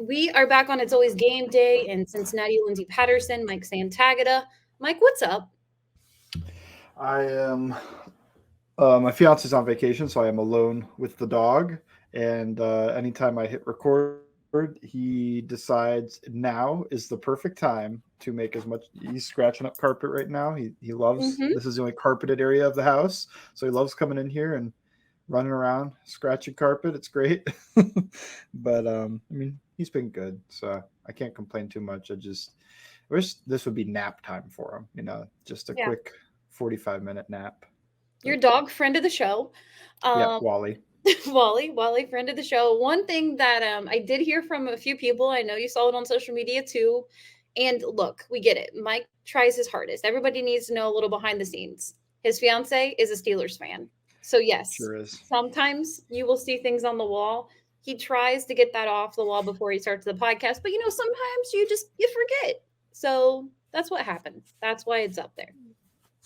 We are back on It's Always Game Day in Cincinnati. Lindsay Patterson, Mike Santagata. Mike, what's up? I am. My fiance's on vacation, so I am alone with the dog. And anytime I hit record, he decides now is the perfect time to make as much. He's scratching up carpet right now. He loves. This Mm-hmm. is the only carpeted area of the house, so he loves coming in here and running around, scratching carpet. It's great. But I mean, he's been good, so I can't complain too much. I wish this would be nap time for him. Just a Yeah. quick 45-minute nap. Your But dog, friend of the show. yeah, Um, Wally. Wally, friend of the show. One thing that I did hear from a few people, I know you saw it on social media too. And look, we get it. Mike tries his hardest. Everybody needs to know a little behind the scenes. His fiance is a Steelers fan. So, yes, Sure is. sometimes you will see things on the wall. He tries to get that off the wall before he starts the podcast, but sometimes you forget. So, that's what happens. That's why it's up there.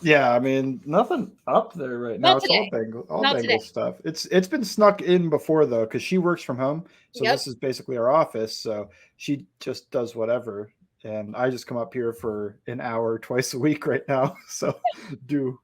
Yeah, I mean nothing up there right now. Not It's all today. Not Bengal today. stuff. It's been snuck in before though, because she works from home, so Yep. this is basically our office. So she just does whatever, and I just come up here for an hour twice a week right now. So do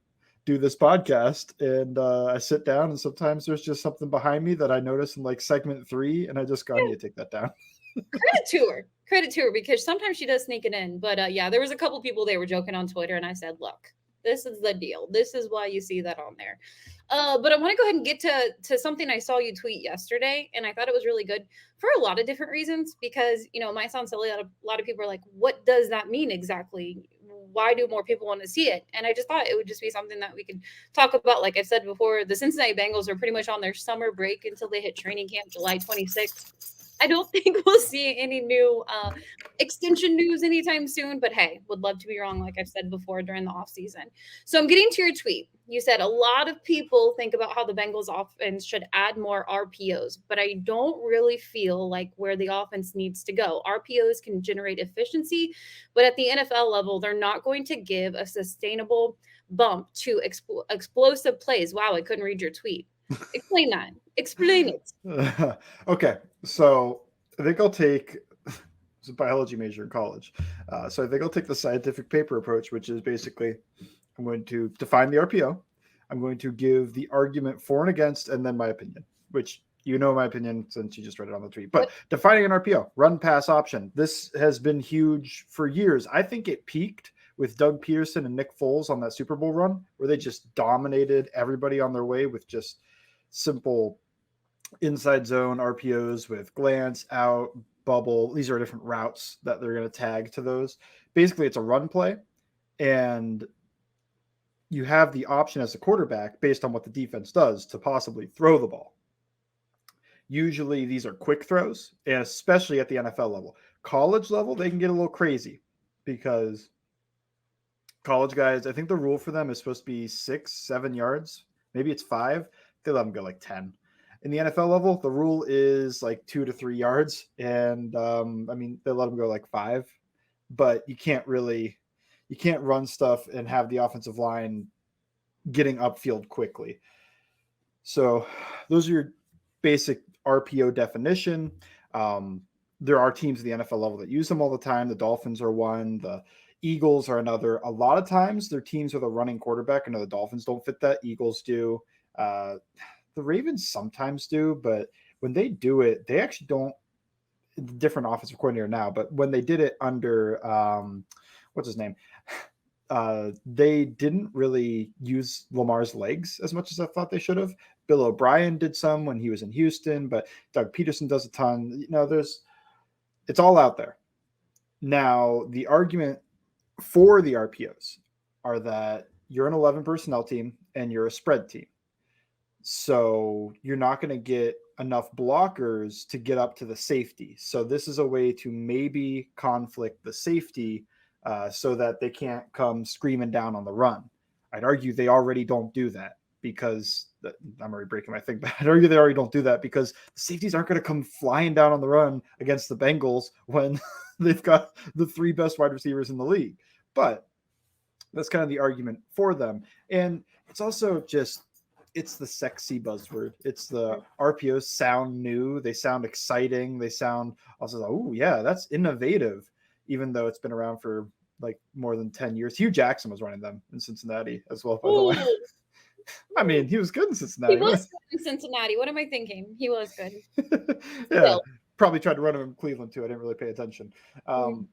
do this podcast, and I sit down, and sometimes there's just something behind me that I notice in like segment 3, and I just go, I need to take that down. Credit to her. Credit to her because sometimes she does sneak it in. But yeah, there was a couple people they were joking on Twitter, and I said, "Look, this is the deal. This is why you see that on there." But I want to go ahead and get to something I saw you tweet yesterday, and I thought it was really good for a lot of different reasons. Because it might sound silly. A lot of people are like, "What does that mean exactly? Why do more people want to see it?" And I just thought it would just be something that we could talk about. Like I've said before, the Cincinnati Bengals are pretty much on their summer break until they hit training camp July 26th. I don't think we'll see any new extension news anytime soon, but hey, would love to be wrong, like I've said before during the offseason. So I'm getting to your tweet. You said a lot of people think about how the Bengals offense should add more RPOs, but I don't really feel like where the offense needs to go. RPOs can generate efficiency, but at the NFL level, they're not going to give a sustainable bump to explosive plays. Wow, I couldn't read your tweet. Explain that. Explain it. Okay, so I think I'll take. It's a biology major in college, so I think I'll take the scientific paper approach, which is basically I'm going to define the RPO. I'm going to give the argument for and against, and then my opinion, which you know my opinion since you just read it on the tweet. But Yep. defining an RPO, run pass option. This has been huge for years. I think it peaked with Doug Peterson and Nick Foles on that Super Bowl run, where they just dominated everybody on their way with just simple inside zone RPOs with glance, out, bubble. These are different routes that they're going to tag to those. Basically, it's a run play, and you have the option as a quarterback based on what the defense does to possibly throw the ball. Usually, these are quick throws, and especially at the NFL level. College level, they can get a little crazy because college guys, I think the rule for them is supposed to be 6, 7 yards. Maybe it's 5. They let them go like 10. In the NFL level, the rule is like 2 to 3 yards, and I mean they let them go like 5, but you can't run stuff and have the offensive line getting upfield quickly. So those are your basic RPO definition. There are teams at the NFL level that use them all the time. The Dolphins are one. The Eagles are another. A lot of times they're teams with a running quarterback. I know the Dolphins don't fit that. Eagles do. Uh, the Ravens sometimes do, but when they do it, they actually don't. Different offensive coordinator now, but when they did it under what's his name, they didn't really use Lamar's legs as much as I thought they should have. Bill O'Brien did some when he was in Houston, but Doug Peterson does a ton. It's all out there. Now, the argument for the RPOs are that you're an 11 personnel team and you're a spread team. So you're not going to get enough blockers to get up to the safety. So this is a way to maybe conflict the safety so that they can't come screaming down on the run. I'd argue they already don't do that because I'm already breaking my thing, but I'd argue they already don't do that because the safeties aren't going to come flying down on the run against the Bengals when they've got the 3 best wide receivers in the league. But that's kind of the argument for them. And it's also just it's the sexy buzzword. It's the RPOs sound new. They sound exciting. They sound also like, oh yeah, that's innovative, even though it's been around for like more than 10 years. Hugh Jackson was running them in Cincinnati as well, by the way. Ooh, I mean, he was good in he Cincinnati. was good in Cincinnati. What am I thinking? He was good. Yeah, Still. probably tried to run him in Cleveland too. I didn't really pay attention. Mm.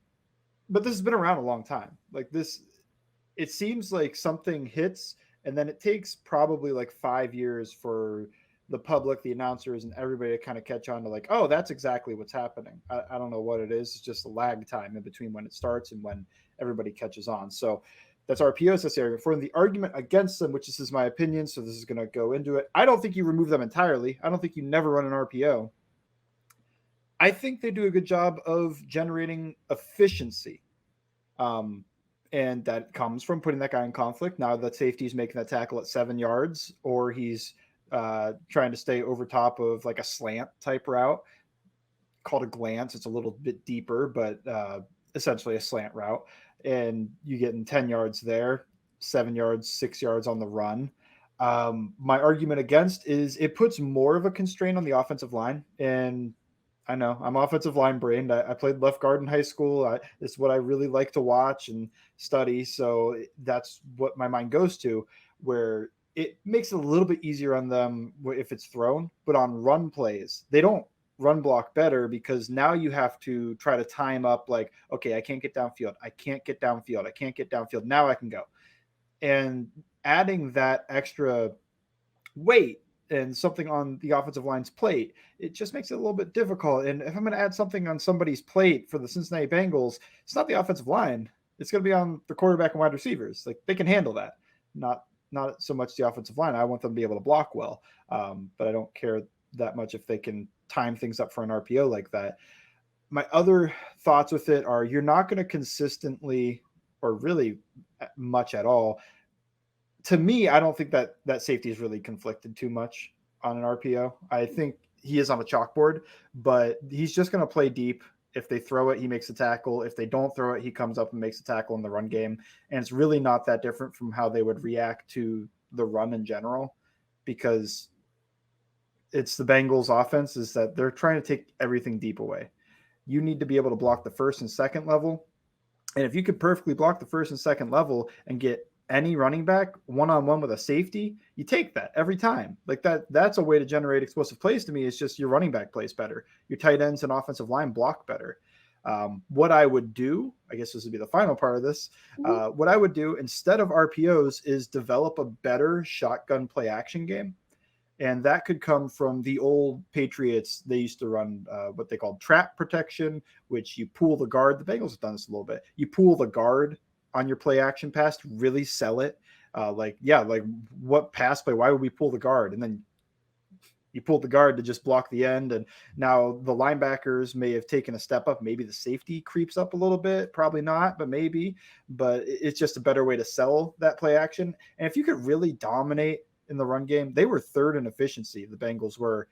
But this has been around a long time. Like this, it seems like something hits, and then it takes probably like 5 years for the public, the announcers, and everybody to kind of catch on to like, oh, that's exactly what's happening. I don't know what it is. It's just a lag time in between when it starts and when everybody catches on. So that's RPOs necessary. For the argument against them, which this is my opinion, so this is going to go into it. I don't think you remove them entirely. I don't think you never run an RPO. I think they do a good job of generating efficiency. And that comes from putting that guy in conflict. Now that safety's making that tackle at 7 yards, or he's trying to stay over top of like a slant type route called a glance. It's a little bit deeper, but essentially a slant route. And you get in 10 yards there, 7 yards, 6 yards on the run. My argument against is it puts more of a constraint on the offensive line. And I know I'm offensive line brained. I played left guard in high school. It's what I really like to watch and study. So that's what my mind goes to, where it makes it a little bit easier on them if it's thrown. But on run plays, they don't run block better because now you have to try to time up like, okay, I can't get downfield. I can't get downfield. I can't get downfield. Now I can go. And adding that extra weight and something on the offensive line's plate, it just makes it a little bit difficult. And if I'm going to add something on somebody's plate for the Cincinnati Bengals, it's not the offensive line. It's going to be on the quarterback and wide receivers. Like they can handle that. Not so much the offensive line. I want them to be able to block well, but I don't care that much if they can time things up for an RPO like that. My other thoughts with it are you're not going to consistently or really much at all. To me, I don't think that safety is really conflicted too much on an RPO. I think he is on a chalkboard, but he's just going to play deep. If they throw it, he makes a tackle. If they don't throw it, he comes up and makes a tackle in the run game. And it's really not that different from how they would react to the run in general, because it's the Bengals offense is that they're trying to take everything deep away. You need to be able to block the first and second level. And if you could perfectly block the first and second level and get any running back one-on-one with a safety, you take that every time. Like that's a way to generate explosive plays to me. It's just your running back plays better. Your tight ends and offensive line block better. What I would do, I guess this would be the final part of this. What I would do instead of RPOs is develop a better shotgun play action game. And that could come from the old Patriots. They used to run what they called trap protection, which you pull the guard. The Bengals have done this a little bit. You pull the guard on your play action pass to really sell it. Like what pass play? Why would we pull the guard? And then you pull the guard to just block the end. And now the linebackers may have taken a step up. Maybe the safety creeps up a little bit. Probably not, but maybe. But it's just a better way to sell that play action. And if you could really dominate in the run game, they were third in efficiency. The Bengals were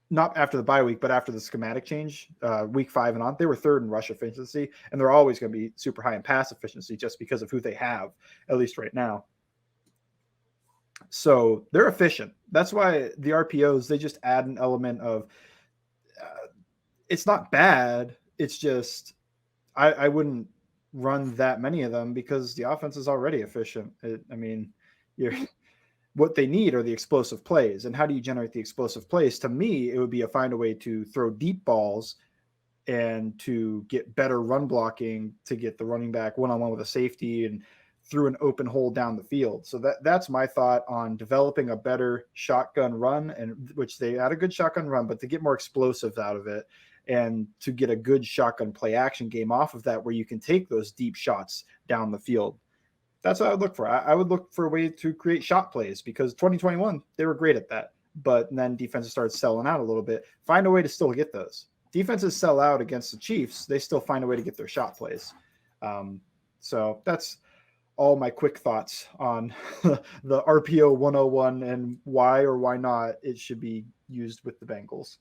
not after the bye week, but after the schematic change, week 5 and on, they were third in rush efficiency, and they're always going to be super high in pass efficiency just because of who they have, at least right now. So they're efficient. That's why the RPOs, they just add an element of it's not bad. It's just I wouldn't run that many of them because the offense is already efficient. What they need are the explosive plays. And how do you generate the explosive plays? To me, it would be find a way to throw deep balls and to get better run blocking, to get the running back one-on-one with a safety and through an open hole down the field. So that's my thought on developing a better shotgun run, and which they had a good shotgun run, but to get more explosives out of it and to get a good shotgun play action game off of that, where you can take those deep shots down the field. That's what I would look for. I would look for a way to create shot plays, because 2021, they were great at that. But then defenses started selling out a little bit. Find a way to still get those. Defenses sell out against the Chiefs. They still find a way to get their shot plays. So that's all my quick thoughts on the RPO 101 and why or why not it should be used with the Bengals.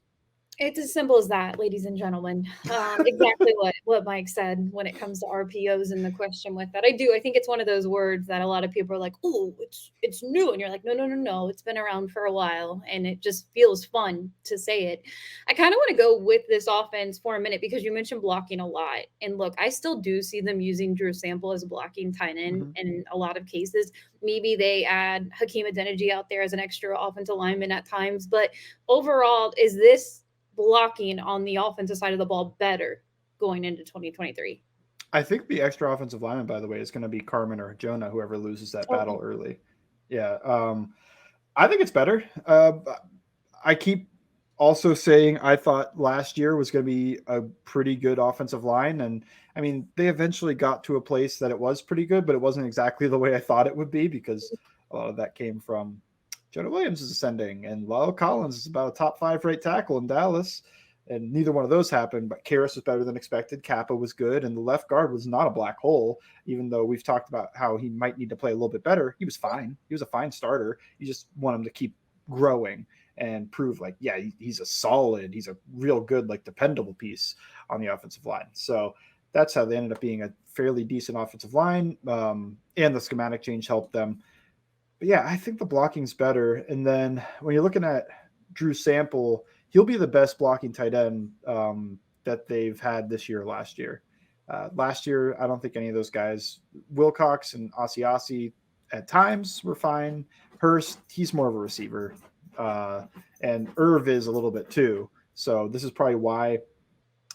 It's as simple as that, ladies and gentlemen. Exactly what Mike said when it comes to RPOs and the question with that. I do. I think it's one of those words that a lot of people are like, "Oh, it's new," and you're like, "No, no, no, no. It's been around for a while, and it just feels fun to say it." I kind of want to go with this offense for a minute because you mentioned blocking a lot, and look, I still do see them using Drew Sample as a blocking tight end Mm-hmm. in a lot of cases. Maybe they add Hakeem Adeniji out there as an extra offensive lineman at times, but overall, is this blocking on the offensive side of the ball better going into 2023? I think the extra offensive lineman, by the way, is going to be Carmen or Jonah, whoever loses that battle Okay. early. Yeah. I think it's better. I keep also saying I thought last year was going to be a pretty good offensive line. And I mean, they eventually got to a place that it was pretty good, but it wasn't exactly the way I thought it would be because a lot of that came from Jonah Williams is ascending and Lyle Collins is about a top 5 right tackle in Dallas. And neither one of those happened, but Karras was better than expected. Kappa was good, and the left guard was not a black hole, even though we've talked about how he might need to play a little bit better. He was fine. He was a fine starter. You just want him to keep growing and prove like, yeah, he's a solid, he's a real good, like dependable piece on the offensive line. So that's how they ended up being a fairly decent offensive line. And the schematic change helped them. But yeah, I think the blocking's better. And then when you're looking at Drew Sample, he'll be the best blocking tight end that they've had this year, last year. Last year, I don't think any of those guys, Wilcox and Asiasi, at times were fine. Hurst, he's more of a receiver. And Irv is a little bit too. So this is probably why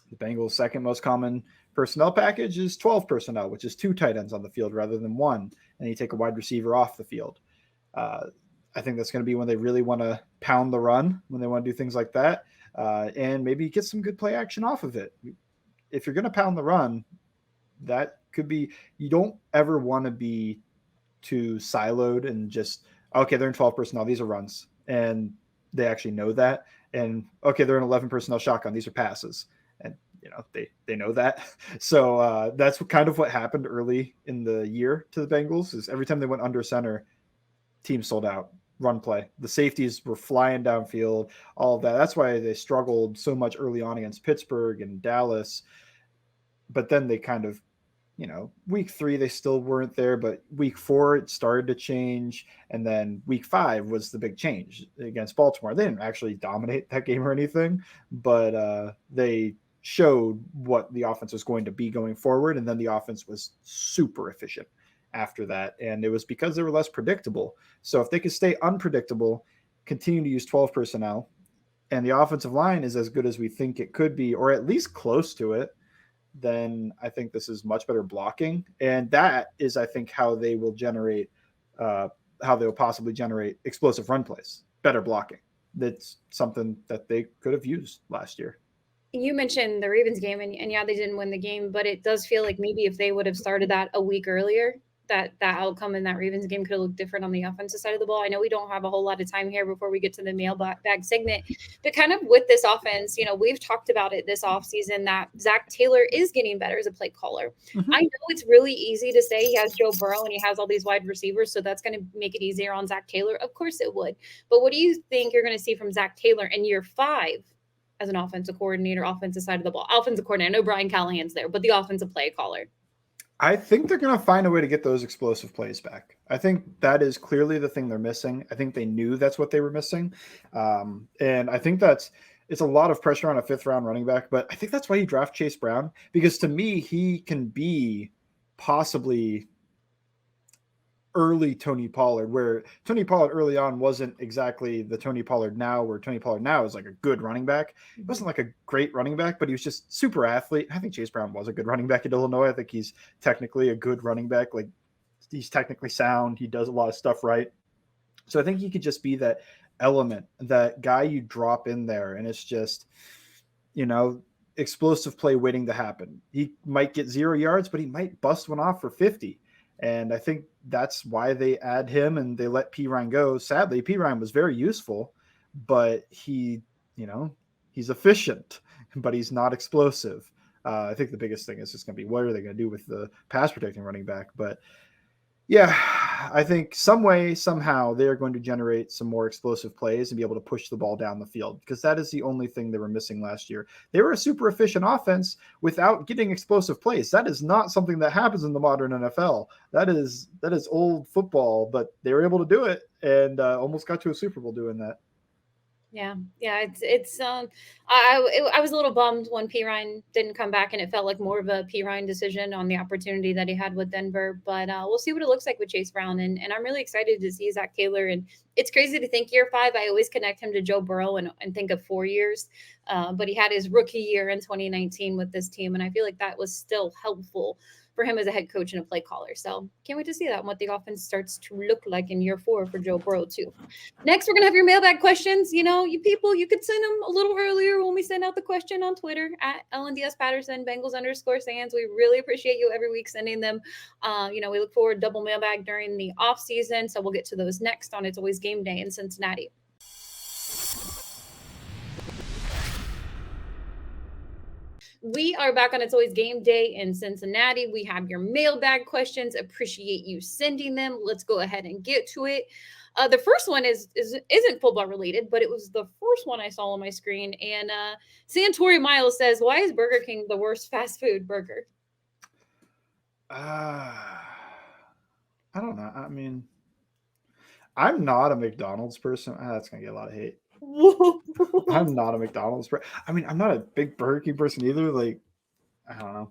the Bengals' second most common personnel package is 12 personnel, which is 2 tight ends on the field rather than 1. And you take a wide receiver off the field. Uh, I think that's going to be when they really want to pound the run, when they want to do things like that, and maybe get some good play action off of it. If you're going to pound the run, that could be, you don't ever want to be too siloed and just, okay, they're in 12 personnel, these are runs. And they actually know that. And okay, they're in 11 personnel shotgun, these are passes. And they know that. So that's kind of what happened early in the year to the Bengals is every time they went under center, team sold out, run play. The safeties were flying downfield, all of that. That's why they struggled so much early on against Pittsburgh and Dallas. But then they kind of, week 3, they still weren't there. But week 4, it started to change. And then week 5 was the big change against Baltimore. They didn't actually dominate that game or anything, but they showed what the offense was going to be going forward. And then the offense was super efficient after that. And it was because they were less predictable. So if they could stay unpredictable, continue to use 12 personnel, and the offensive line is as good as we think it could be, or at least close to it, then I think this is much better blocking. And that is, I think, how they will possibly generate explosive run plays, better blocking. That's something that they could have used last year. You mentioned the Ravens game, and yeah, they didn't win the game, but it does feel like maybe if they would have started that a week earlier, that outcome in that Ravens game could have looked different on the offensive side of the ball. I know we don't have a whole lot of time here before we get to the mailbag segment, but kind of with this offense, we've talked about it this offseason that Zach Taylor is getting better as a play caller. Mm-hmm. I know it's really easy to say he has Joe Burrow and he has all these wide receivers, so that's going to make it easier on Zach Taylor. Of course it would. But what do you think you're going to see from Zach Taylor in year 5 as an offensive coordinator, offensive side of the ball? Offensive coordinator, I know Brian Callahan's there, but the offensive play caller. I think they're going to find a way to get those explosive plays back. I think that is clearly the thing they're missing. I think they knew that's what they were missing. And I think it's a lot of pressure on a 5th-round running back, but I think that's why you draft Chase Brown, because to me, he can be possibly early Tony Pollard, where Tony Pollard early on wasn't exactly the Tony Pollard now, where Tony Pollard now is like a good running back. He wasn't like a great running back, but he was just super athlete. I think Chase Brown was a good running back at Illinois. I think he's technically a good running back. Like, he's technically sound. He does a lot of stuff right. So I think he could just be that element, that guy you drop in there, and it's just, explosive play waiting to happen. He might get 0 yards, but he might bust one off for 50. And I think that's why they add him and they let P. Ryan go. Sadly, P. Ryan was very useful, but he's efficient, but he's not explosive. I think the biggest thing is just going to be what are they going to do with the pass protecting running back? But yeah, I think some way, somehow, they are going to generate some more explosive plays and be able to push the ball down the field, because that is the only thing they were missing last year. They were a super efficient offense without getting explosive plays. That is not something that happens in the modern NFL. That is old football, but they were able to do it and almost got to a Super Bowl doing that. Yeah, I was a little bummed when P Ryan didn't come back, and it felt like more of a P Ryan decision on the opportunity that he had with Denver. But we'll see what it looks like with Chase Brown, and I'm really excited to see Zach Taylor. And it's crazy to think year 5. I always connect him to Joe Burrow and think of 4 years, but he had his rookie year in 2019 with this team, and I feel like that was still helpful for him as a head coach and a play caller. So can't wait to see that and what the offense starts to look like in year 4 for Joe Burrow too. Next, we're going to have your mailbag questions. You know, you people, you could send them a little earlier when we send out the question on Twitter at LNDS Patterson, Bengals_Sands. We really appreciate you every week sending them. We look forward to double mailbag during the off season. So we'll get to those next on It's Always Game Day in Cincinnati. We are back on It's Always Game Day in Cincinnati. We have your mailbag questions. Appreciate you sending them. Let's go ahead and get to it. The first one isn't football related, but it was the first one I saw on my screen. And Santori Miles says, "Why is Burger King the worst fast food burger?" I don't know. I mean, I'm not a McDonald's person. That's gonna get a lot of hate. I'm not a McDonald's person. I mean, I'm not a big Burger King person either. Like, I don't know.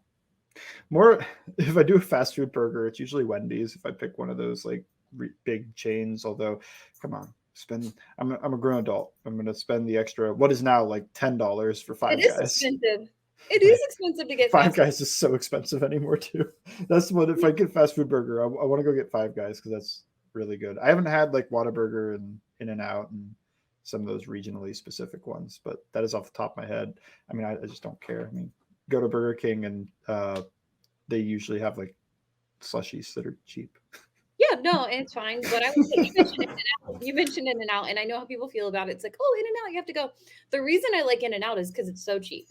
More if I do a fast food burger, it's usually Wendy's. If I pick one of those like big chains, although, come on, I'm a grown adult. I'm going to spend the extra. What is now like $10 for Five Guys? It is expensive. It is expensive to get Five Guys is so expensive anymore too. That's what if I get fast food burger, I want to go get Five Guys because that's really good. I haven't had like Whataburger and In-N-Out and some of those regionally specific ones, but that is off the top of my head. I mean, I just don't care. I mean, go to Burger King and they usually have like slushies that are cheap. Yeah, no, it's fine. But I would say you mentioned In-N-Out, and I know how people feel about it. It's like, oh, In-N-Out, you have to go. The reason I like In-N-Out is because it's so cheap.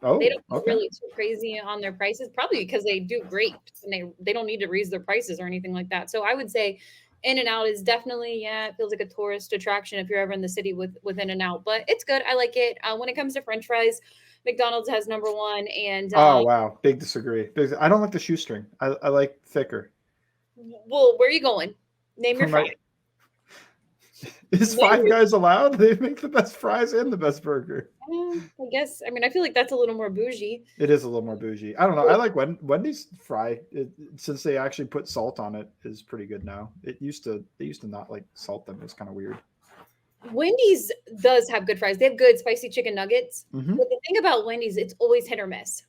Oh, they don't go really too crazy on their prices, probably because they do great and they don't need to raise their prices or anything like that. So I would say In-N-Out is definitely, it feels like a tourist attraction if you're ever in the city with In-N-Out, but it's good. I like it. When it comes to French fries, McDonald's has number 1. And oh wow, big disagree. I don't like the shoestring. I like thicker. Well, where are you going? Name your fry. Is Five Guys allowed? They make the best fries and the best burger. I guess. I mean, I feel like that's a little more bougie. It is a little more bougie. I don't know. I like Wendy's fry. Since they actually put salt on it, is pretty good now. They used to not like salt them. It was kind of weird. Wendy's does have good fries. They have good spicy chicken nuggets. Mm-hmm. But the thing about Wendy's, it's always hit or miss.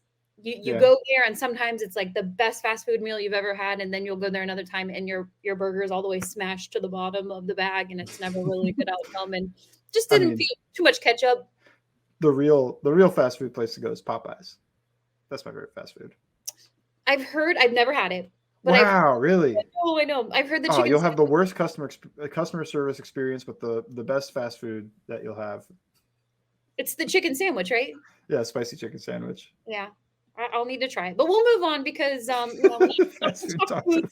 You go there and sometimes it's like the best fast food meal you've ever had, and then you'll go there another time and your burger is all the way smashed to the bottom of the bag and it's never really a good outcome and just didn't feel too much ketchup. The real fast food place to go is Popeyes. That's my favorite fast food. I've never had it. But wow, really? I know. I've heard the chicken. You'll have the worst customer service experience, but the best fast food that you'll have. It's the chicken sandwich, right? Yeah, spicy chicken sandwich. Yeah. I'll need to try it, but we'll move on because we can talk food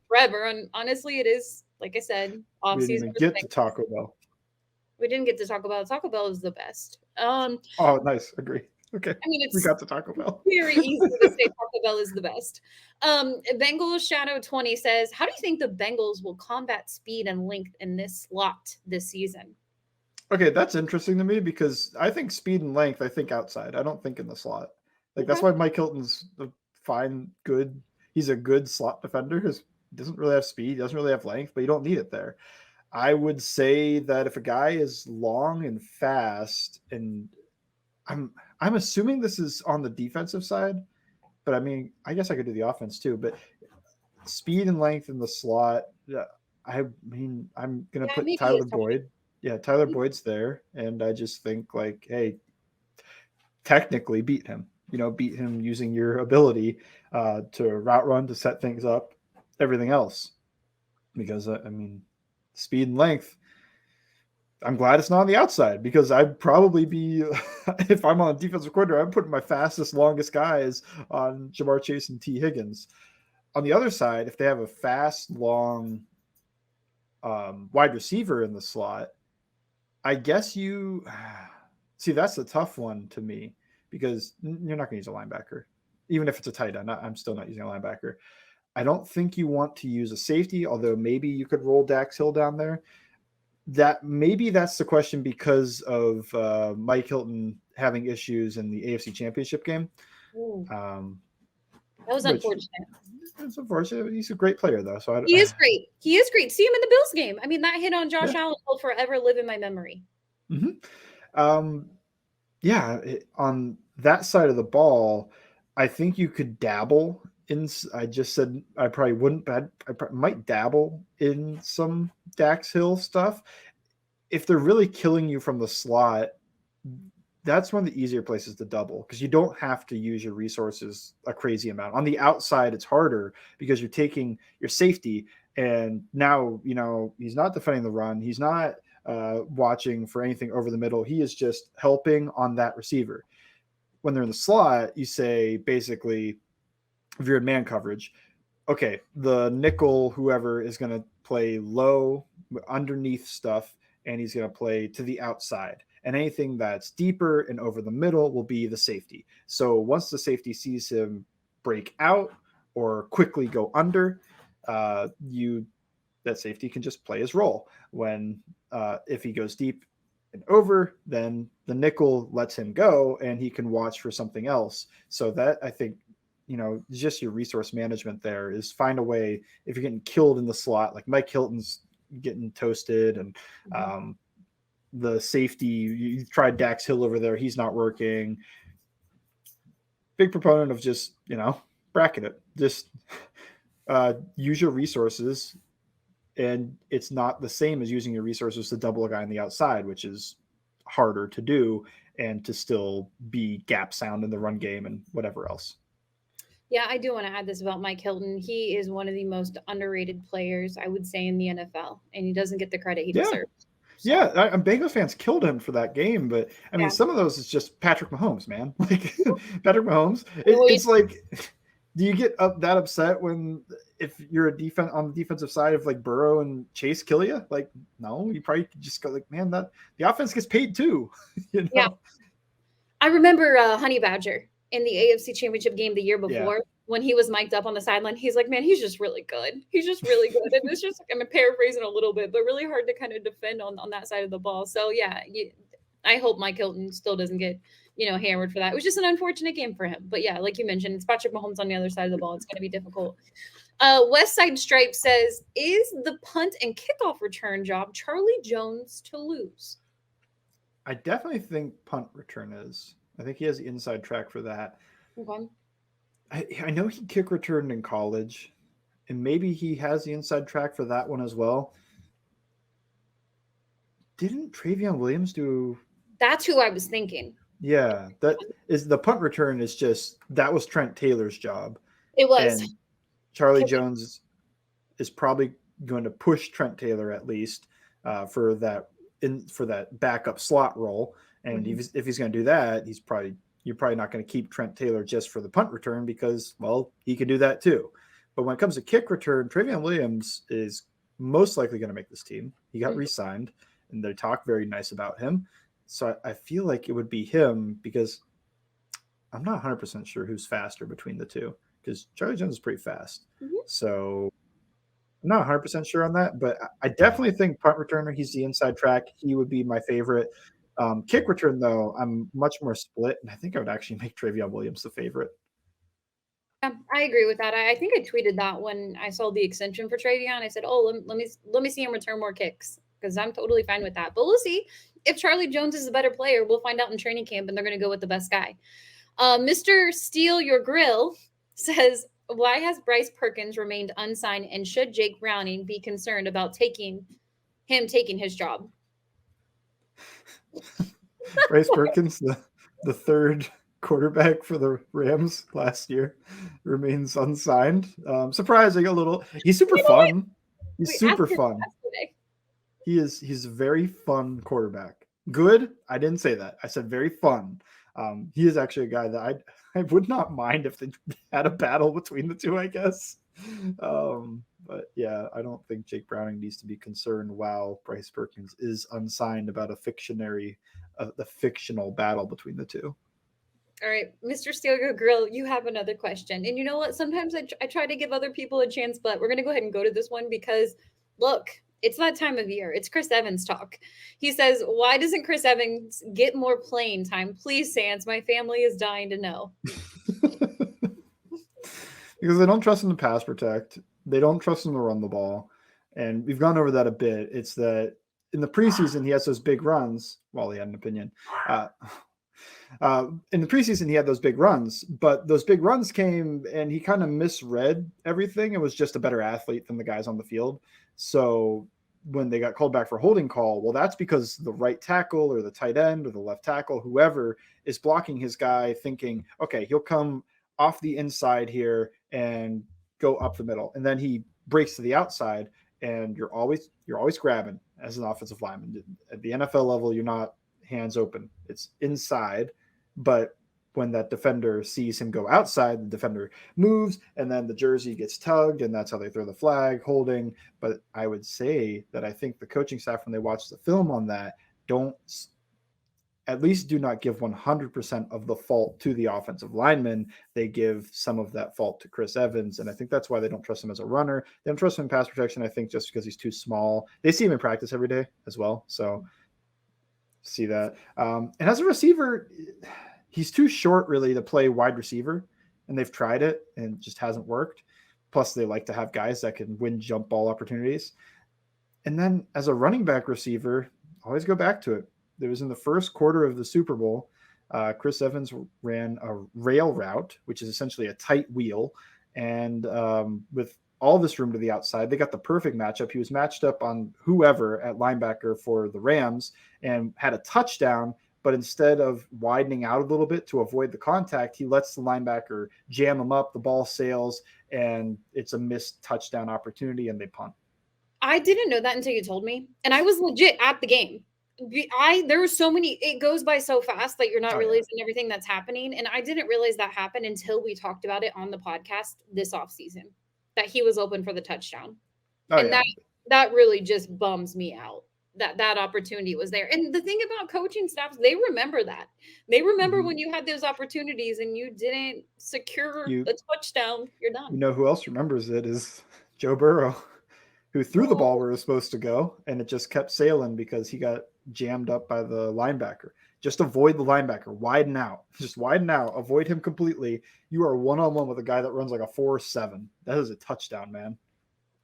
forever. And honestly, it is, like I said, off season. We didn't get to Taco Bell. We didn't get to Taco Bell. Taco Bell is the best. Oh, nice. Agree. Okay. I mean, we got to Taco Bell. Very easy to say Taco Bell is the best. Bengals Shadow 20 says, "How do you think the Bengals will combat speed and length in this slot this season?" Okay, that's interesting to me because I think speed and length. I think outside. I don't think in the slot. Like that's why Mike Hilton's good. He's a good slot defender. He doesn't really have speed. He doesn't really have length, but you don't need it there. I would say that if a guy is long and fast, and I'm assuming this is on the defensive side, but I mean, I guess I could do the offense too. But speed and length in the slot. I mean, I'm gonna put Tyler Boyd. Yeah, Tyler Boyd's there, and I just think like, hey, technically beat him. Beat him using your ability to route run, to set things up, everything else. Because, I mean, speed and length, I'm glad it's not on the outside because I'd probably be, if I'm on a defensive coordinator, I'm putting my fastest, longest guys on Jamar Chase and T. Higgins. On the other side, if they have a fast, long wide receiver in the slot, I guess you see that's a tough one to me because you're not going to use a linebacker, even if it's a tight end. I'm still not using a linebacker. I don't think you want to use a safety, although maybe you could roll Dax Hill down there. That maybe that's the question because of Mike Hilton having issues in the AFC Championship game. That was unfortunate. It's unfortunate. He's a great player, though. So he is great. He is great. See him in the Bills game. I mean, that hit on Josh Allen will forever live in my memory. Mm-hmm. On that side of the ball, I think you could dabble in. I just said I probably wouldn't, but I might dabble in some Dax Hill stuff. If they're really killing you from the slot, that's one of the easier places to double because you don't have to use your resources a crazy amount. On the outside, it's harder because you're taking your safety, and now he's not defending the run. He's not watching for anything over the middle. He is just helping on that receiver. When they're in the slot, you say basically, if you're in man coverage, okay, the nickel, whoever is going to play low underneath stuff, and he's going to play to the outside. And anything that's deeper and over the middle will be the safety. So once the safety sees him break out or quickly go under, that safety can just play his role. When if he goes deep and over, then the nickel lets him go and he can watch for something else. So that, I think, just your resource management there is find a way. If you're getting killed in the slot, like Mike Hilton's getting toasted, and the safety, you tried Dax Hill over there, he's not working. Big proponent of just bracket it. Just use your resources, and it's not the same as using your resources to double a guy on the outside, which is harder to do and to still be gap sound in the run game and whatever else. Yeah, I do want to add this about Mike Hilton. He is one of the most underrated players, I would say, in the NFL, and he doesn't get the credit he deserves. So. Yeah, Bengals fans killed him for that game, but I mean, some of those is just Patrick Mahomes, man. Like Patrick Mahomes, it's like, do you get that upset if you're on the defensive side of like Burrow and Chase kill you? Like, no, you probably just go like, man, that the offense gets paid too. Yeah, I remember Honey Badger in the AFC Championship game the year before when he was mic'd up on the sideline. He's like, man, he's just really good. He's just really good. And it's just, I'm paraphrasing a little bit, but really hard to kind of defend on that side of the ball. So yeah, I hope Mike Hilton still doesn't get, hammered for that. It was just an unfortunate game for him. But yeah, like you mentioned, it's Patrick Mahomes on the other side of the ball. It's going to be difficult. West Side Stripe says, is the punt and kickoff return job Charlie Jones to lose? I definitely think punt return is. I think he has the inside track for that. Okay. I know he kick returned in college, and maybe he has the inside track for that one as well. Didn't Travion Williams do? That's who I was thinking. Yeah, that is the punt return. Is just that was Trent Taylor's job. It was. And Charlie Jones is probably going to push Trent Taylor at least for that backup slot role. And if he's going to do that, you're probably not going to keep Trent Taylor just for the punt return because, well, he can do that too. But when it comes to kick return, Travion Williams is most likely going to make this team. He got re-signed, and they talk very nice about him. So I feel like it would be him because I'm not 100% sure who's faster between the two because Charlie Jones is pretty fast. So I'm not 100% sure on that, but I definitely think punt returner, he's the inside track. He would be my favorite. Kick return, though, I'm much more split, and I think I would actually make Travion Williams the favorite. Yeah, I agree with that. I think I tweeted that when I saw the extension for Travion. I said, "Oh, let me see him return more kicks," because I'm totally fine with that. But we'll see if Charlie Jones is a better player. We'll find out in training camp, and they're going to go with the best guy. Mr. Steal Your Grill says, "Why has Bryce Perkins remained unsigned, and should Jake Browning be concerned about taking his job?" Bryce Perkins, the third quarterback for the Rams last year, remains unsigned. Surprising a little. He's super fun. He's super fun. He's a very fun quarterback. Good. I didn't say that. I said very fun. He is actually a guy that I would not mind if they had a battle between the two, I guess. But yeah, I don't think Jake Browning needs to be concerned while Bryce Perkins is unsigned about the fictional battle between the two. All right, Mr. Steelgo Grill, you have another question. And you know what? Sometimes I try to give other people a chance, but we're going to go ahead and go to this one because, look, it's that time of year. It's Chris Evans talk. He says, why doesn't Chris Evans get more playing time? Please, Sans, my family is dying to know. Because they don't trust him to pass protect. They don't trust him to run the ball. And we've gone over that a bit. It's that in the preseason, he has those big runs. Wally had an opinion. In the preseason, he had those big runs, but those big runs came and he kind of misread everything. It was just a better athlete than the guys on the field. So when they got called back for holding call, well, that's because the right tackle or the tight end or the left tackle, whoever is blocking his guy, thinking, okay, he'll come off the inside here and go up the middle. And then he breaks to the outside, and you're always grabbing as an offensive lineman. At the NFL level, you're not hands open. It's inside. But when that defender sees him go outside, the defender moves, and then the jersey gets tugged, and that's how they throw the flag, holding. But I would say that I think the coaching staff, when they watch the film on that, do not give 100% of the fault to the offensive lineman. They give some of that fault to Chris Evans, and I think that's why they don't trust him as a runner. They don't trust him in pass protection, I think, just because he's too small. They see him in practice every day as well, so see that. And as a receiver, he's too short, really, to play wide receiver, and they've tried it and it just hasn't worked. Plus, they like to have guys that can win jump ball opportunities. And then as a running back receiver, always go back to it. It was in the first quarter of the Super Bowl. Chris Evans ran a rail route, which is essentially a tight wheel. And with all this room to the outside, they got the perfect matchup. He was matched up on whoever at linebacker for the Rams and had a touchdown. But instead of widening out a little bit to avoid the contact, he lets the linebacker jam him up. The ball sails, and it's a missed touchdown opportunity, and they punt. I didn't know that until you told me. And I was legit at the game. There were so many, it goes by so fast that you're not realizing everything that's happening. And I didn't realize that happened until we talked about it on the podcast this offseason, that he was open for the touchdown. That really just bums me out, that opportunity was there. And the thing about coaching staffs, they remember that. They remember when you had those opportunities and you didn't secure the touchdown, you're done. You know who else remembers it is Joe Burrow, who threw the ball where it was supposed to go, and it just kept sailing because he got jammed up by the linebacker. Just avoid the linebacker. Widen out. Just widen out. Avoid him completely. You are one-on-one with a guy that runs like a 4.7. That is a touchdown, man.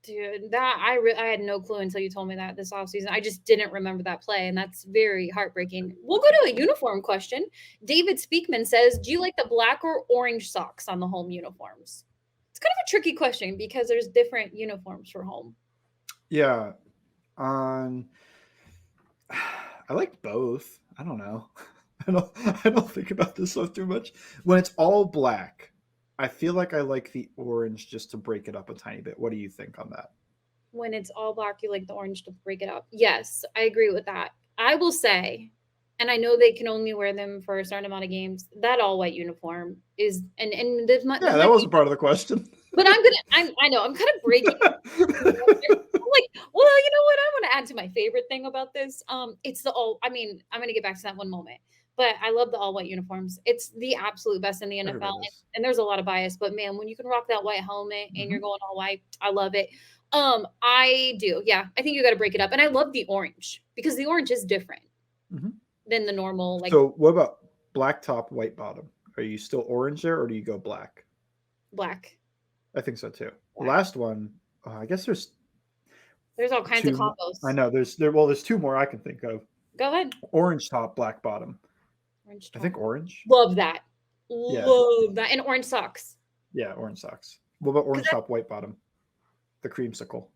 Dude, I had no clue until you told me that this offseason. I just didn't remember that play, and that's very heartbreaking. We'll go to a uniform question. David Speakman says, do you like the black or orange socks on the home uniforms? It's kind of a tricky question because there's different uniforms for home. Yeah. I like both. I don't know. I don't think about this stuff too much. When it's all black, I feel like I like the orange just to break it up a tiny bit. What do you think on that? When it's all black, you like the orange to break it up. Yes, I agree with that. I will say, and I know they can only wear them for a certain amount of games, that all white uniform is, and that wasn't part of the question. But I know, I'm kind of breaking. I'm like, well, you know what? I want to add to my favorite thing about this. It's I'm going to get back to that one moment. But I love the all white uniforms. It's the absolute best in the NFL. And there's a lot of bias, but man, when you can rock that white helmet and you're going all white, I love it. I do. Yeah. I think you got to break it up. And I love the orange because the orange is different than the normal. So what about black top, white bottom? Are you still orange there or do you go black? Black. I think so too. Black. Last one, I guess there's all kinds of combos. I know there's two more I can think of. Go ahead. Orange top, black bottom. Orange top. I think orange. Love that. Love that. And orange socks. Yeah, orange socks. What about orange top, white bottom? The creamsicle.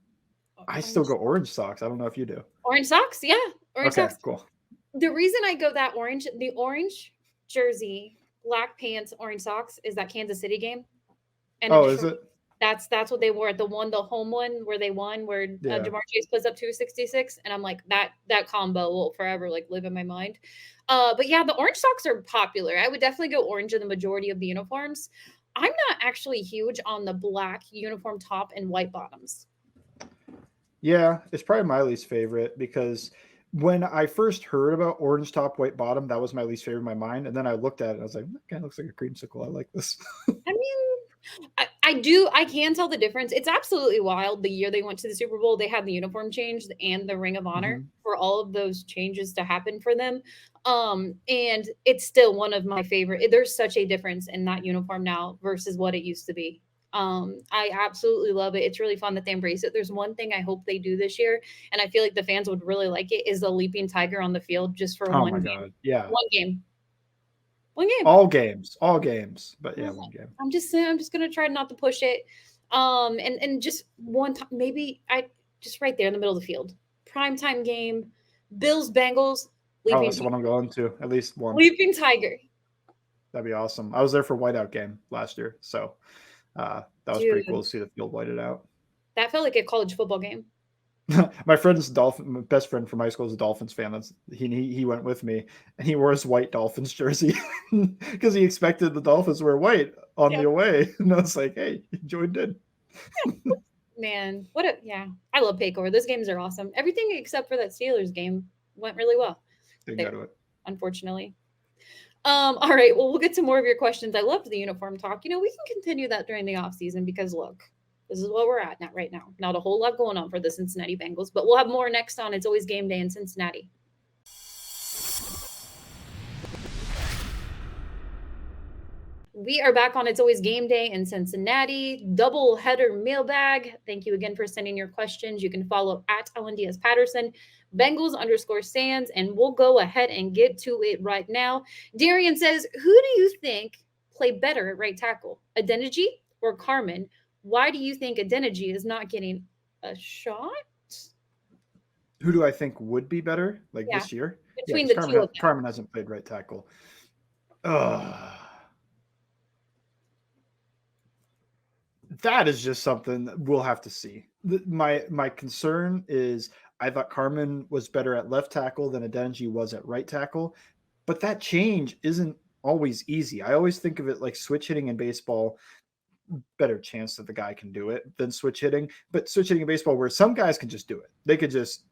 I still go orange socks. I don't know if you do. Orange socks? Yeah. Orange socks. Cool. The reason I go that orange, the orange jersey, black pants, orange socks is that Kansas City game. And is it? That's what they wore at the home one where they won, where Jamar Chase puts up 266, and I'm like that combo will forever live in my mind. But yeah, the orange socks are popular. I would definitely go orange in the majority of the uniforms. I'm not actually huge on the black uniform top and white bottoms. Yeah, it's probably my least favorite because when I first heard about orange top, white bottom, that was my least favorite in my mind. And then I looked at it and I was like, that kind of looks like a creamsicle. I like this. I mean, I can tell the difference. It's absolutely wild. The year they went to the Super Bowl, they had the uniform changed and the Ring of Honor Mhm. for all of those changes to happen for them. And it's still one of my favorite. There's such a difference in that uniform now versus what it used to be. I absolutely love it. It's really fun that they embrace it. There's one thing I hope they do this year, and I feel like the fans would really like it, is the leaping tiger on the field just for Oh one my game. God. Yeah. One game. One game. All games. All games. But I yeah, was one like, game. I'm just gonna try not to push it. And just one time, maybe I just right there in the middle of the field, primetime game, Bills Bengals, Oh, leaping that's the one I'm going to. At least one. leaping tiger, That'd be awesome. I was there for whiteout game last year. So that was pretty cool dude. to see the field whited out. That felt like a college football game. My friend's Dolphin, my best friend from high school is a Dolphins fan. That's he went with me, and he wore his white Dolphins jersey because he expected the Dolphins to wear white on Yeah, the away, and I was like, "Hey, he joined in." man. What a yeah. I love Paycor. Those games are awesome. Everything except for that Steelers game went really well Didn't go there, to it. unfortunately. All right. Well, we'll get to more of your questions. I loved the uniform talk. You know, we can continue that during the off season because look, this is what we're at now right now. Not a whole lot going on for the Cincinnati Bengals, but we'll have more next on It's Always Game Day in Cincinnati. We are back on It's Always Game Day in Cincinnati. Double header mailbag. Thank you again for sending your questions. You can follow at Ellen Diaz Patterson, Bengals_Sands, and we'll go ahead and get to it right now. Darian says, who do you think play better at right tackle, Adeniji or Carmen? Why do you think Adeniji is not getting a shot? Who do I think would be better like Yeah, this year? Yeah, between because the two of them. Carmen hasn't played right tackle. Ugh. That is just something that we'll have to see. My concern is I thought Carmen was better at left tackle than Adeniji was at right tackle, but that change isn't always easy. I always think of it like switch hitting in baseball. Better chance that the guy can do it than switch hitting, but switch hitting in baseball where some guys can just do it. They could just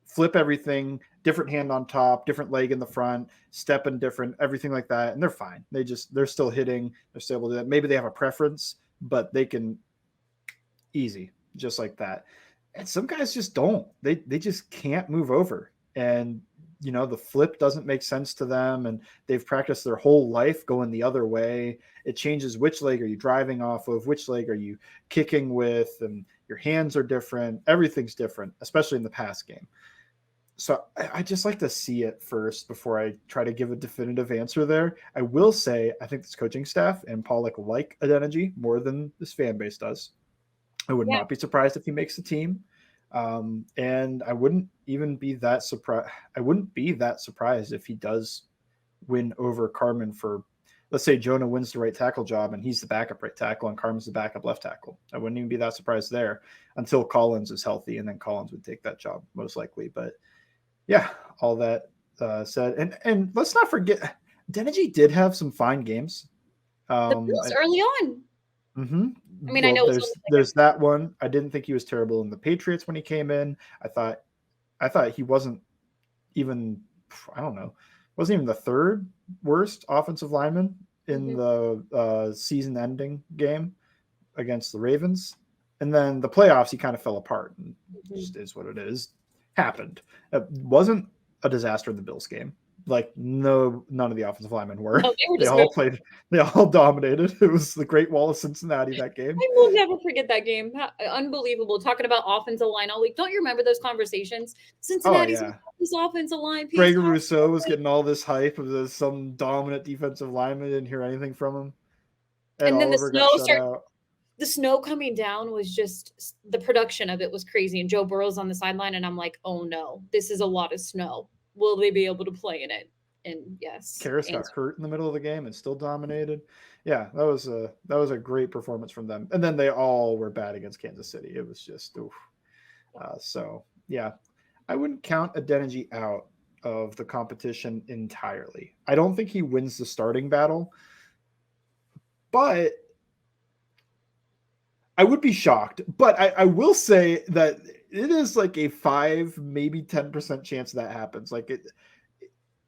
flip everything, different hand on top, different leg in the front, step in different, everything like that, and they're fine. They're still hitting, they're still able to do that. Maybe they have a preference, but they can easy just like that. And some guys just don't. They just can't move over. And the flip doesn't make sense to them, and they've practiced their whole life going the other way. It changes which leg are you driving off of, which leg are you kicking with, and your hands are different. Everything's different, especially in the pass game. So I just like to see it first before I try to give a definitive answer there. I will say I think this coaching staff and Pollock like Adeniji more than this fan base does. I would Yeah. not be surprised if he makes the team. And I wouldn't even be that surprised. I wouldn't be that surprised if he does win over Carmen for, let's say Jonah wins the right tackle job and he's the backup right tackle and Carmen's the backup left tackle. I wouldn't even be that surprised there until Collins is healthy, and then Collins would take that job most likely. But yeah, all that said, and let's not forget, Deniji did have some fine games. The Bills early on. Mhm. I mean, I Well, know it's only there's that one. I didn't think he was terrible in the Patriots when he came in. I thought he wasn't even, I don't know, wasn't even the third worst offensive lineman in Mhm. the season-ending game against the Ravens. And then the playoffs, he kind of fell apart. And it Mhm. just is what it is. Happened. It wasn't a disaster in the Bills game. Like none of the offensive linemen were. No, they were They just all played. They all dominated. It was the Great Wall of Cincinnati that game. I will never forget that game. Unbelievable. Talking about offensive line all week. Don't you remember those conversations? Oh Cincinnati's yeah, this offensive line piece. Greg Rousseau was getting all this hype of some dominant defensive lineman. Didn't hear anything from him. Ed And then Oliver got shut out. the snow coming down was just the production of it was crazy. And Joe Burrow's on the sideline, and I'm like, oh no, this is a lot of snow. Will they be able to play in it? And yes. Karras got hurt in the middle of the game and still dominated. Yeah, that was a great performance from them. And then they all were bad against Kansas City. It was just oof. So yeah, I wouldn't count Adeniji out of the competition entirely. I don't think he wins the starting battle, but I would be shocked, but I will say that it is like a 5, maybe 10% chance that happens. Like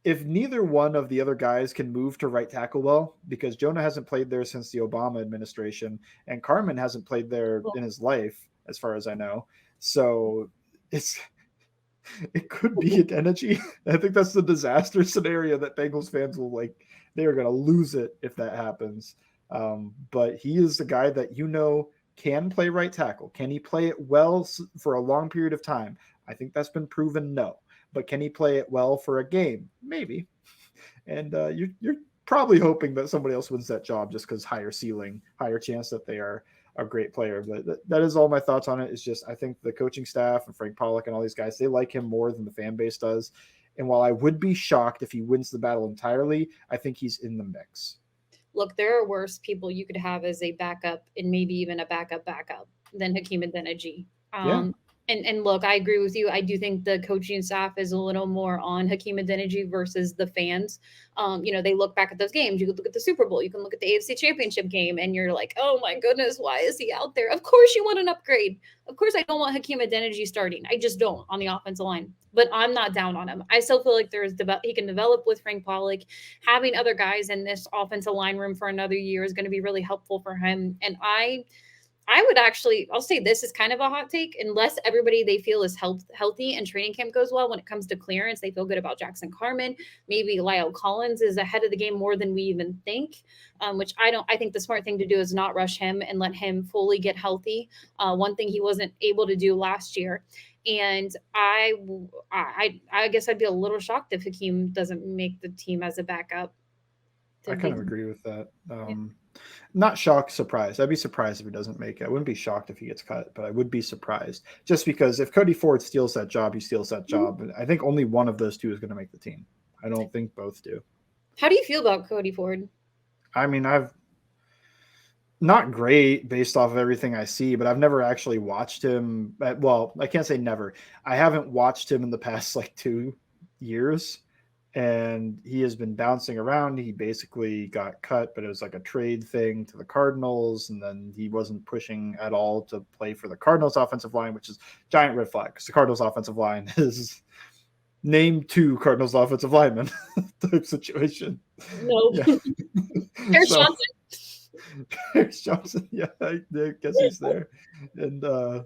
if neither one of the other guys can move to right tackle well, because Jonah hasn't played there since the Obama administration, and Carmen hasn't played there in his life, as far as I know. So it could be Adeniji. I think that's the disaster scenario that Bengals fans will like. They are going to lose it if that happens. But he is the guy that can play right tackle. Can he play it well for a long period of time? I think that's been proven no. But can he play it well for a game? Maybe. And you're probably hoping that somebody else wins that job just because higher ceiling, higher chance that they are a great player. But that is all my thoughts on it. It's just I think the coaching staff and Frank Pollock and all these guys, they like him more than the fan base does. And while I would be shocked if he wins the battle entirely, I think he's in the mix. Look, there are worse people you could have as a backup and maybe even a backup than Hakeem Adeniji. Yeah. And look, I agree with you. I do think the coaching staff is a little more on Hakeem Adeniji versus the fans. They look back at those games. You could look at the Super Bowl. You can look at the AFC Championship game, and you're like, oh my goodness, why is he out there? Of course you want an upgrade. Of course I don't want Hakeem Adeniji starting. I just don't on the offensive line. But I'm not down on him. I still feel like he can develop with Frank Pollock. Having other guys in this offensive line room for another year is going to be really helpful for him. And I would actually, I'll say this is kind of a hot take, unless everybody they feel is healthy and training camp goes well when it comes to clearance, they feel good about Jackson Carmen. Maybe Lyle Collins is ahead of the game more than we even think, which I think the smart thing to do is not rush him and let him fully get healthy. One thing he wasn't able to do last year. And I guess I'd be a little shocked if Hakeem doesn't make the team as a backup. I kind of agree with that. Not shocked, surprised. I'd be surprised if he doesn't make it. I wouldn't be shocked if he gets cut, but I would be surprised just because if Cody Ford steals that job, he steals that job. And I think only one of those two is going to make the team. I don't think both do. How do you feel about Cody Ford? I mean, I've not great based off of everything I see, but I've never actually watched him. Well, I can't say never. I haven't watched him in the past like 2 years. And he has been bouncing around. He basically got cut, but it was like a trade thing to the Cardinals. And then he wasn't pushing at all to play for the Cardinals offensive line, which is giant red flag because the Cardinals offensive line is named 2 Cardinals offensive linemen type situation. No. Yeah. Harris Johnson. Harris Johnson. Yeah, I guess he's there. And the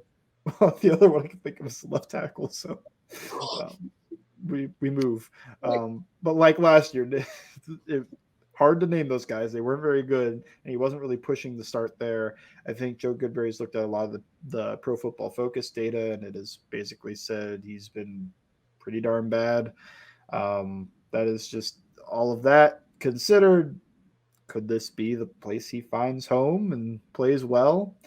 other one I can think of is left tackle. So we move. But like last year, hard to name those guys. They weren't very good, and he wasn't really pushing the start there. I think Joe Goodberry's looked at a lot of the Pro Football Focus data, and it has basically said he's been pretty darn bad. That is just all of that considered. Could this be the place he finds home and plays well?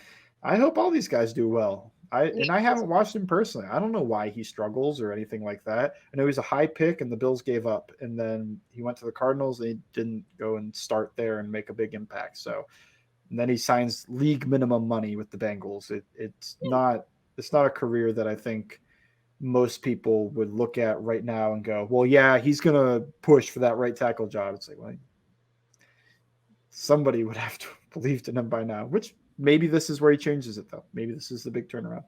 I hope all these guys do well. I haven't watched him personally. I don't know why he struggles or anything like that. I know he's a high pick and the Bills gave up, and then he went to the Cardinals. They didn't go and start there and make a big impact. So, and then he signs league minimum money with the Bengals. It's not a career that I think most people would look at right now and go, well, yeah, he's going to push for that right tackle job. It's like, well, somebody would have to have believed in him by now, which maybe this is where he changes it, though. Maybe this is the big turnaround.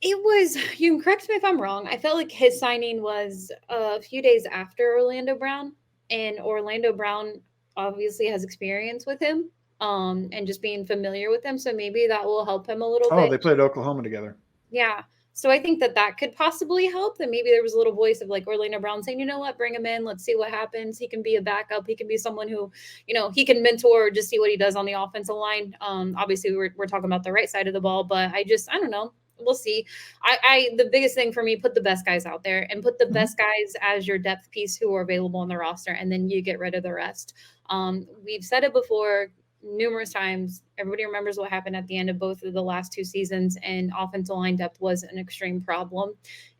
It was, you can correct me if I'm wrong. I felt like his signing was a few days after Orlando Brown, and Orlando Brown obviously has experience with him and just being familiar with him. So maybe that will help him a little bit. Oh, they played Oklahoma together. Yeah. So I think that could possibly help. That maybe there was a little voice of like Orlando Brown saying, you know what, bring him in. Let's see what happens. He can be a backup. He can be someone who, he can mentor, just see what he does on the offensive line. Obviously we're talking about the right side of the ball, but I don't know. We'll see. The biggest thing for me, put the best guys out there and put the best guys as your depth piece who are available on the roster. And then you get rid of the rest. We've said it before numerous times. Everybody remembers what happened at the end of both of the last 2 seasons, and offensive line depth was an extreme problem.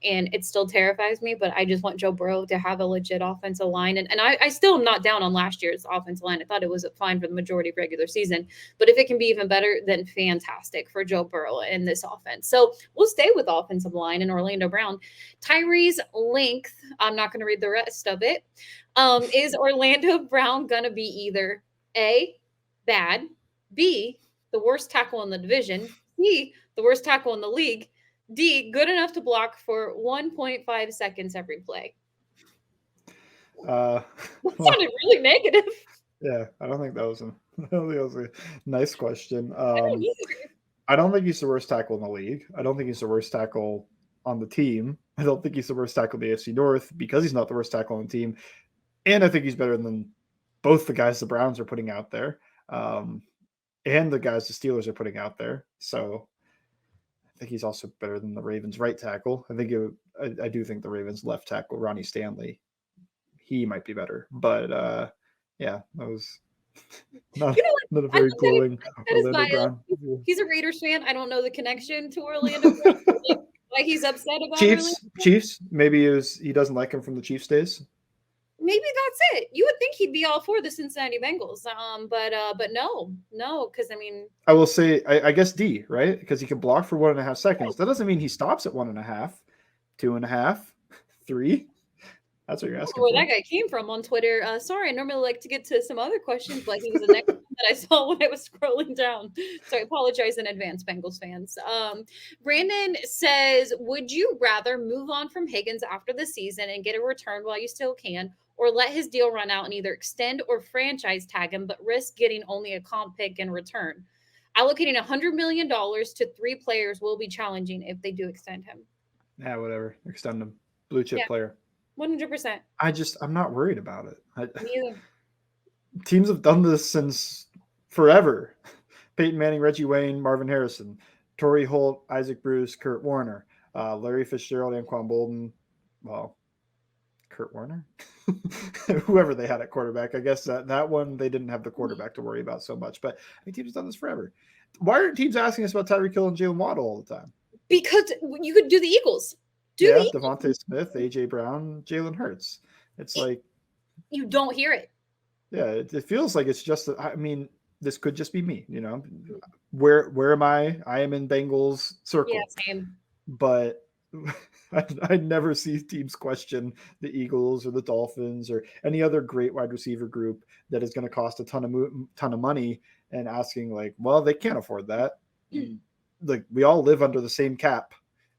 And it still terrifies me, but I just want Joe Burrow to have a legit offensive line. And I still am not down on last year's offensive line. I thought it was fine for the majority of regular season, but if it can be even better, then fantastic for Joe Burrow in this offense. So we'll stay with offensive line and Orlando Brown. Tyree's length, I'm not going to read the rest of it. Is Orlando Brown going to be either A, bad, B, the worst tackle in the division. C, the worst tackle in the league. D, good enough to block for 1.5 seconds every play. That Well, sounded really negative. yeah, I don't think that was a nice question. I don't either. I don't think he's the worst tackle in the league. I don't think he's the worst tackle on the team. I don't think he's the worst tackle in the AFC North because he's not the worst tackle on the team. And I think he's better than both the guys the Browns are putting out there, and the guys the Steelers are putting out there. So I think he's also better than the Ravens' right tackle. I do think the Ravens' left tackle, Ronnie Stanley, he might be better. But yeah, that was not, You know what? not a I very looked glowing at his Orlando bio. Brown. He's a Raiders fan. I don't know the connection to Orlando. Like, why he's upset about Orlando. Chiefs. Maybe he doesn't like him from the Chiefs days. Maybe that's it. You would think he'd be all for the Cincinnati Bengals, but no, because I mean, I will say, I guess D, right? Because he can block for 1.5 seconds. That doesn't mean he stops at 1.5, 2.5, 3. That's what you're asking where for. that guy came from on Twitter. Sorry, I normally like to get to some other questions, but he was the next one that I saw when I was scrolling down. So I apologize in advance, Bengals fans. Brandon says, would you rather move on from Higgins after the season and get a return while you still can, or let his deal run out and either extend or franchise tag him, but risk getting only a comp pick in return? Allocating $100 million to 3 players will be challenging if they do extend him. Yeah, whatever. Extend him. Blue chip player. 100%. I'm not worried about it. Me either. Teams have done this since forever. Peyton Manning, Reggie Wayne, Marvin Harrison, Torrey Holt, Isaac Bruce, Kurt Warner, Larry Fitzgerald, Anquan Bolden. Well, Kurt Warner? Whoever they had at quarterback. I guess that one, they didn't have the quarterback to worry about so much. But I mean, teams have done this forever. Why aren't teams asking us about Tyreek Hill and Jalen Waddle all the time? Because you could do the Eagles. Devontae Smith, AJ Brown, Jalen Hurts. It's like you don't hear it. Yeah, it feels like it's just. I mean, this could just be me. Where am I? I am in Bengals circle. Yeah, same. But I never see teams question the Eagles or the Dolphins or any other great wide receiver group that is going to cost a ton of money and asking like, well, they can't afford that. Like we all live under the same cap,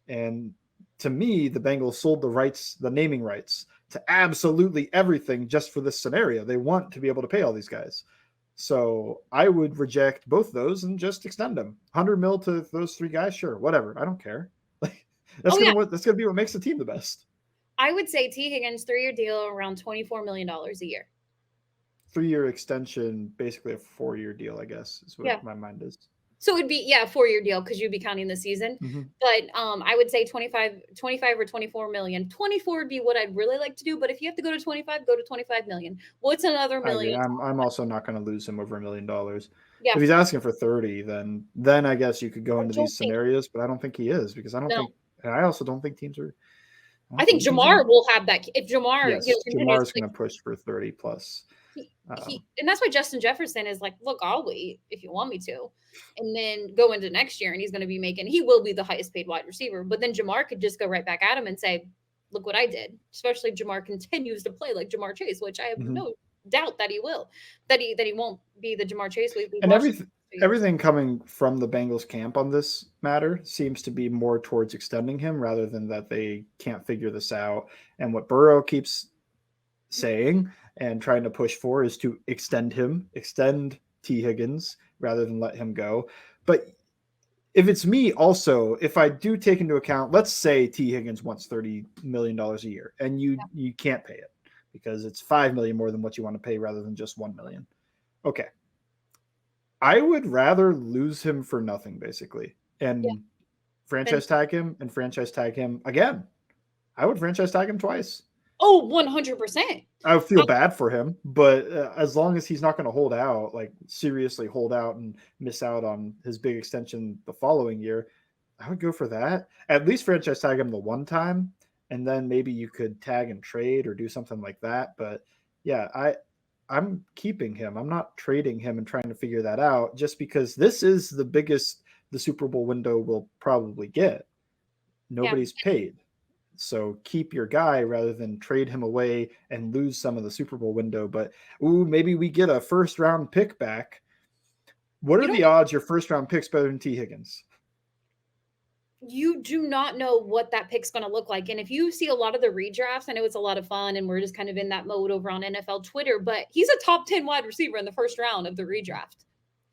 and to me, the Bengals sold the naming rights to absolutely everything just for this scenario. They want to be able to pay all these guys. So I would reject both those and just extend them. 100 mil to those 3 guys, sure, whatever. I don't care. Like that's gonna be what makes the team the best. I would say T. Higgins 3-year deal around $24 million a year. 3-year extension, basically a 4-year deal, I guess, is what my mind is. So it'd be a 4-year deal because you'd be counting the season. Mm-hmm. But I would say 25 or 24 million. 24 would be what I'd really like to do. But if you have to go to 25, go to 25 million. What's another million? I'm also not going to lose him over $1 million. Yeah. If he's asking for 30, then I guess you could go into these scenarios. But I don't think he is because I also don't think teams are. I think Jamar will have that. If Jamar, Jamar's going to push for 30 plus. And that's why Justin Jefferson is like, look, I'll wait if you want me to, and then go into next year, and he will be the highest paid wide receiver. But then Jamar could just go right back at him and say, look what I did. Especially if Jamar continues to play like Jamar Chase, which I have no doubt that he will. That he won't be the Jamar Chase we've and everything coming from the Bengals camp on this matter seems to be more towards extending him rather than that they can't figure this out. And what Burrow keeps saying and trying to push for is to extend T. Higgins rather than let him go. But if it's me also, if I do take into account, let's say T. Higgins wants $30 million a year and you can't pay it because it's $5 million more than what you want to pay rather than just $1 million. Okay. I would rather lose him for nothing basically and franchise tag him and franchise tag him again. I would franchise tag him twice. Oh, 100%. I would feel bad for him, but as long as he's not going to hold out, like seriously hold out and miss out on his big extension the following year, I would go for that. At least franchise tag him the one time, and then maybe you could tag and trade or do something like that. But yeah, I'm keeping him. I'm not trading him and trying to figure that out just because this is the biggest the Super Bowl window will probably get. Nobody's paid. So keep your guy rather than trade him away and lose some of the Super Bowl window. But maybe we get a first round pick back. What are the odds your first round pick's better than T. Higgins? You do not know what that pick's going to look like. And if you see a lot of the redrafts, I know it's a lot of fun and we're just kind of in that mode over on NFL Twitter, but he's a top 10 wide receiver in the first round of the redraft.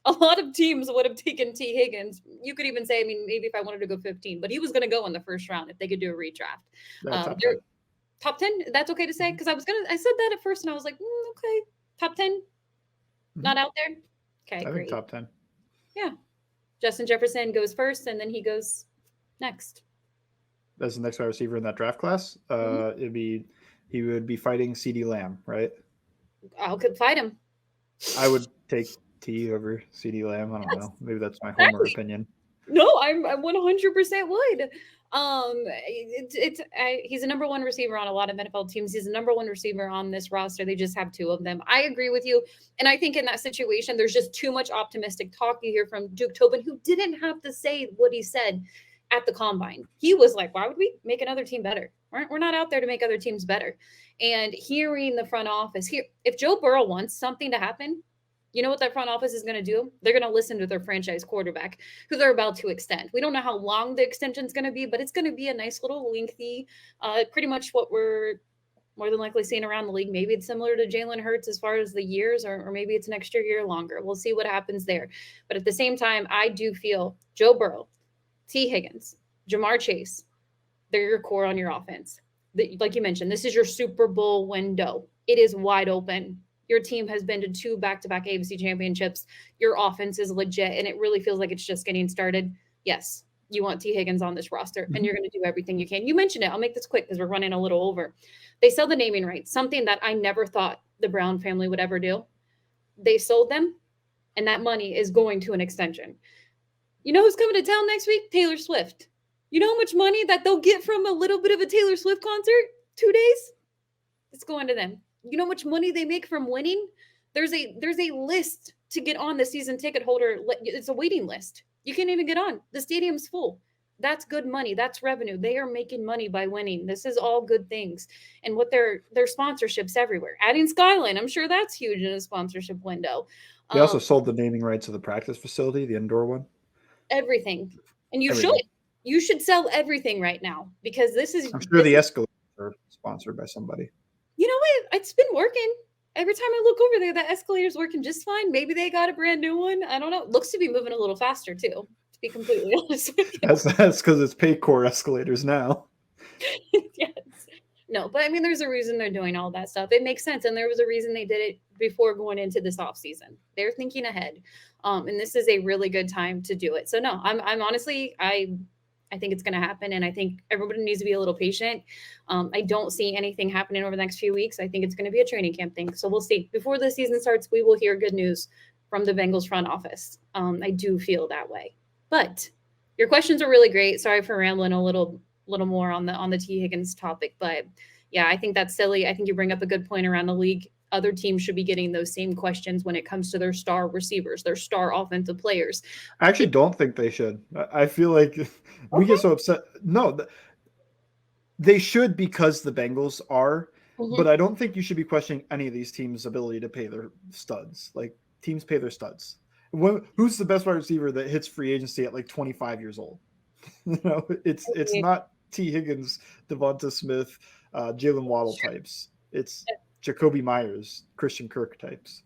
A lot of teams would have taken T. Higgins. You could even say, I mean, maybe if I wanted to go 15, but he was going to go in the first round if they could do a redraft. Top 10? That's okay to say? Because I said that at first and I was like, okay, top 10? Not out there? Okay, I great. think top 10. Yeah. Justin Jefferson goes first and then he goes next. As the next wide receiver in that draft class, he would be fighting CeeDee Lamb, right? I could fight him. I would take T over CeeDee Lamb. I don't know. Maybe that's my homer opinion. No, I 100% would. He's a number one receiver on a lot of NFL teams. He's a number one receiver on this roster. They just have two of them. I agree with you. And I think in that situation, there's just too much optimistic talk you hear from Duke Tobin, who didn't have to say what he said at the combine. He was like, why would we make another team better? We're not out there to make other teams better. And hearing the front office here, if Joe Burrow wants something to happen, you know what that front office is going to do? They're going to listen to their franchise quarterback who they're about to extend. We don't know how long the extension is going to be, but it's going to be a nice little lengthy, pretty much what we're more than likely seeing around the league. Maybe it's similar to Jalen Hurts as far as the years, or maybe it's an extra year longer. We'll see what happens there. But at the same time, I do feel Joe Burrow, T. Higgins, Jamar Chase, they're your core on your offense. Like you mentioned, this is your Super Bowl window. It is wide open. Your team has been to 2 back-to-back AFC championships. Your offense is legit, and it really feels like it's just getting started. Yes, you want T. Higgins on this roster, and you're going to do everything you can. You mentioned it. I'll make this quick because we're running a little over. They sell the naming rights, something that I never thought the Brown family would ever do. They sold them, and that money is going to an extension. You know who's coming to town next week? Taylor Swift. You know how much money that they'll get from a little bit of a Taylor Swift concert? 2 days? It's going to them. You know how much money they make from winning? There's a list to get on the season ticket holder. It's a waiting list. You can't even get on. The stadium's full. That's good money. That's revenue. They are making money by winning. This is all good things. And what their sponsorships everywhere. Adding Skyline, I'm sure that's huge in a sponsorship window. They also sold the naming rights of the practice facility, the indoor one. Everything. And you should. You should sell everything right now because this is. I'm sure the escalators are sponsored by somebody. You know what? It's been working. Every time I look over there, that escalator's working just fine. Maybe they got a brand new one. I don't know. Looks to be moving a little faster too, to be completely honest with you. That's because it's Paycor escalators now. Yes. No, but I mean, there's a reason they're doing all that stuff. It makes sense. And there was a reason they did it before going into this offseason. They're thinking ahead. And this is a really good time to do it. So no, I'm honestly, I think it's going to happen. And I think everybody needs to be a little patient. I don't see anything happening over the next few weeks. I think it's going to be a training camp thing. So we'll see. Before the season starts, we will hear good news from the Bengals front office. I do feel that way. But your questions are really great. Sorry for rambling a little more on the T. Higgins topic. But yeah, I think that's silly. I think you bring up a good point around the league. Other teams should be getting those same questions when it comes to their star receivers, their star offensive players. I actually don't think they should. I feel like we get so upset. No, they should because the Bengals are, but I don't think you should be questioning any of these teams' ability to pay their studs. Like teams pay their studs. Who's the best wide receiver that hits free agency at like 25 years old? It's not T. Higgins, Devonta Smith, Jalen Waddle types. It's Jacoby Myers, Christian Kirk types.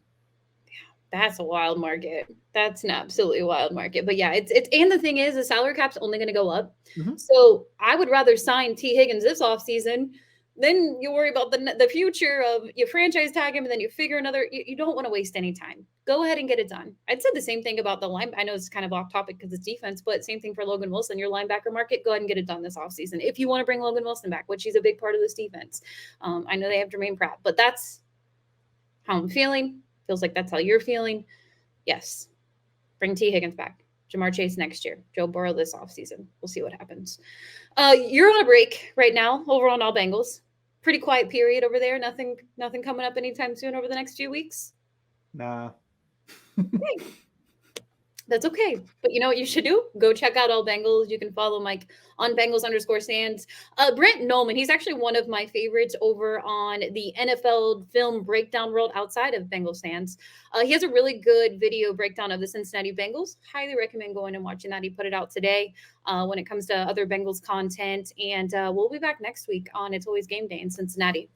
That's a wild market. That's an absolutely wild market. But yeah, it's and the thing is the salary cap's only going to go up. So I would rather sign T. Higgins this offseason than you worry about the future of you franchise tag him and then you figure another. You don't want to waste any time. Go ahead and get it done. I'd said the same thing about the line. I know it's kind of off topic because it's defense, but same thing for Logan Wilson, your linebacker market. Go ahead and get it done this offseason. If you want to bring Logan Wilson back, which he's a big part of this defense. I know they have Jermaine Pratt, but that's how I'm feeling. Feels like that's how you're feeling. Yes. Bring T. Higgins back. Jamar Chase next year. Joe Burrow this offseason. We'll see what happens. You're on a break right now over on All Bengals. Pretty quiet period over there. Nothing coming up anytime soon over the next few weeks? Nah. That's okay. But you know what you should do? Go check out All Bengals. You can follow Mike on Bengals_stands. Brent Nolman, he's actually one of my favorites over on the NFL film breakdown world outside of Bengals stands. He has a really good video breakdown of the Cincinnati Bengals. Highly recommend going and watching that. He put it out today when it comes to other Bengals content. And we'll be back next week on It's Always Game Day in Cincinnati.